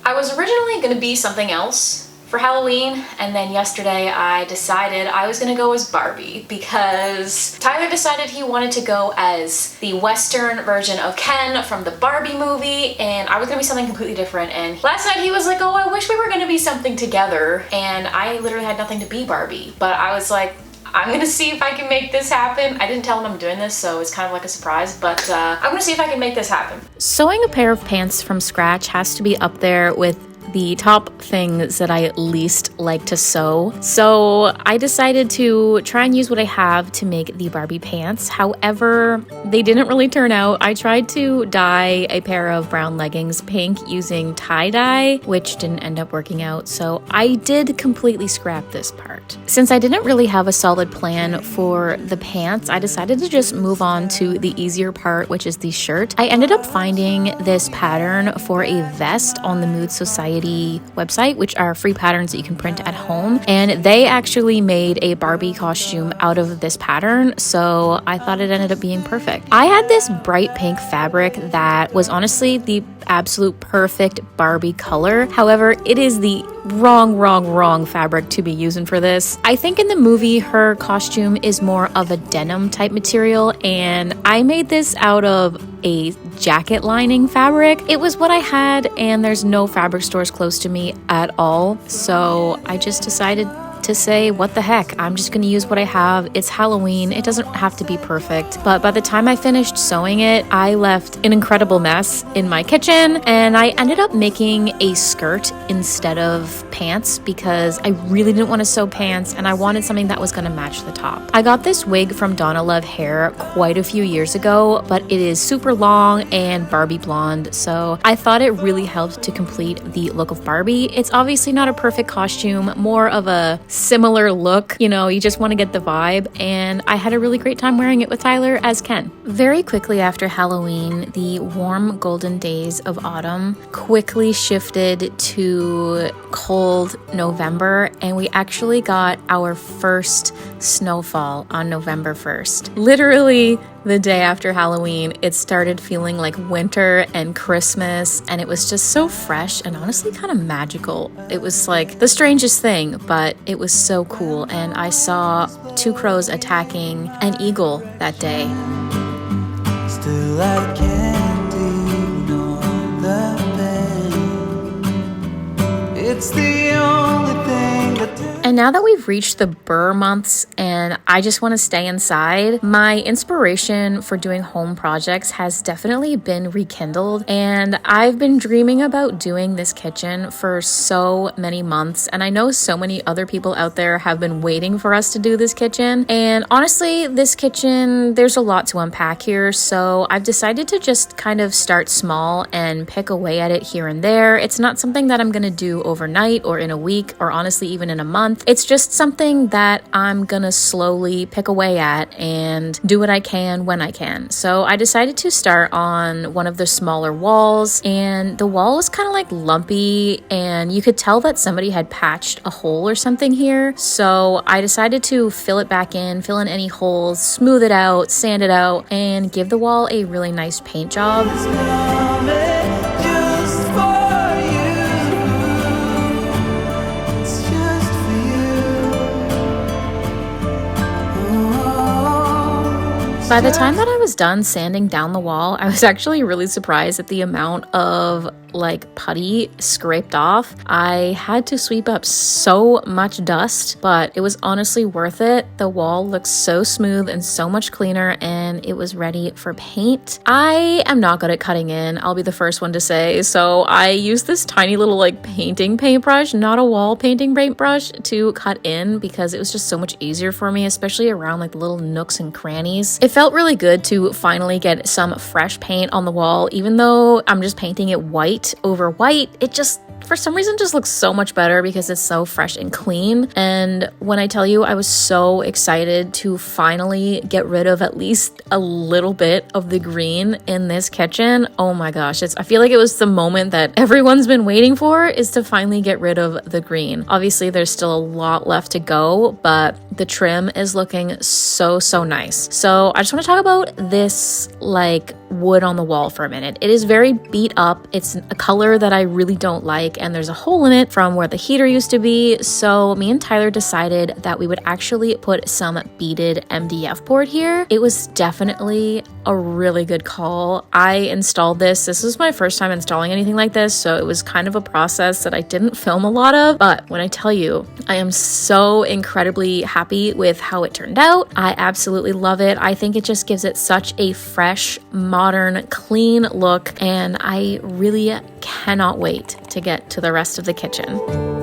I was originally gonna be something else for Halloween, and then yesterday I decided I was gonna go as Barbie because Tyler decided he wanted to go as the Western version of Ken from the Barbie movie, and I was gonna be something completely different. And last night he was like, oh, I wish we were gonna be something together, and I literally had nothing to be Barbie, but I was like, I'm gonna see if I can make this happen. I didn't tell him I'm doing this, so it's kind of like a surprise, but I'm gonna see if I can make this happen. Sewing a pair of pants from scratch has to be up there with the top things that I least like to sew. So I decided to try and use what I have to make the Barbie pants. However, they didn't really turn out. I tried to dye a pair of brown leggings pink using tie-dye, which didn't end up working out. So I did completely scrap this part. Since I didn't really have a solid plan for the pants, I decided to just move on to the easier part, which is the shirt. I ended up finding this pattern for a vest on the Mood Society website, which are free patterns that you can print at home, and they actually made a Barbie costume out of this pattern, so I thought it ended up being perfect. I had this bright pink fabric that was honestly the absolute perfect Barbie color. However, it is the wrong fabric to be using for this. I think in the movie her costume is more of a denim type material, and I made this out of a jacket lining fabric. It was what I had, and there's no fabric stores close to me at all, so I just decided to say, what the heck, I'm just gonna use what I have. It's Halloween, it doesn't have to be perfect. But by the time I finished sewing it, I left an incredible mess in my kitchen, and I ended up making a skirt instead of pants because I really didn't want to sew pants and I wanted something that was gonna match the top. I got this wig from Donna Love Hair quite a few years ago, but it is super long and Barbie blonde, so I thought it really helped to complete the look of Barbie. It's obviously not a perfect costume, more of a similar look, you know, you just want to get the vibe, and I had a really great time wearing it with Tyler as Ken. Very quickly after Halloween, the warm golden days of autumn quickly shifted to cold November, and we actually got our first snowfall on November 1st. Literally the day after Halloween, it started feeling like winter and Christmas, and it was just so fresh and honestly kind of magical. It was like the strangest thing, but it was so cool, and I saw two crows attacking an eagle that day. Still I can't ignore the pain. It's the only thing that... And now that we've reached the Burr months and I just want to stay inside, my inspiration for doing home projects has definitely been rekindled, and I've been dreaming about doing this kitchen for so many months, and I know so many other people out there have been waiting for us to do this kitchen, and honestly, this kitchen, there's a lot to unpack here, so I've decided to just kind of start small and pick away at it here and there. It's not something that I'm going to do overnight or in a week or honestly even in a month. It's just something that I'm gonna slowly pick away at and do what I can when I can. So I decided to start on one of the smaller walls, and the wall was kind of like lumpy and you could tell that somebody had patched a hole or something here. So I decided to fill it back in, fill in any holes, smooth it out, sand it out, and give the wall a really nice paint job. By the time that I was done sanding down the wall, I was actually really surprised at the amount of like putty scraped off. I had to sweep up so much dust, but it was honestly worth it. The wall looks so smooth and so much cleaner, and it was ready for paint. I am not good at cutting in, I'll be the first one to say, so I used this tiny little like painting paintbrush, not a wall painting paintbrush, to cut in because it was just so much easier for me, especially around like the little nooks and crannies. It felt really good to finally get some fresh paint on the wall. Even though I'm just painting it white over white, it just for some reason just looks so much better because it's so fresh and clean. And when I tell you, I was so excited to finally get rid of at least a little bit of the green in this kitchen. Oh my gosh, I feel like it was the moment that everyone's been waiting for, is to finally get rid of the green. Obviously there's still a lot left to go, but the trim is looking so nice. So I just want to talk about this like wood on the wall for a minute. It is very beat up. It's a color that I really don't like, and there's a hole in it from where the heater used to be. So me and Tyler decided that we would actually put some beaded MDF board here. It was definitely a really good call. I installed this. This was my first time installing anything like this, so it was kind of a process that I didn't film a lot of, but when I tell you, I am so incredibly happy with how it turned out. I absolutely love it. I think it just gives it such a fresh, modern, clean look, and I really cannot wait to get to the rest of the kitchen.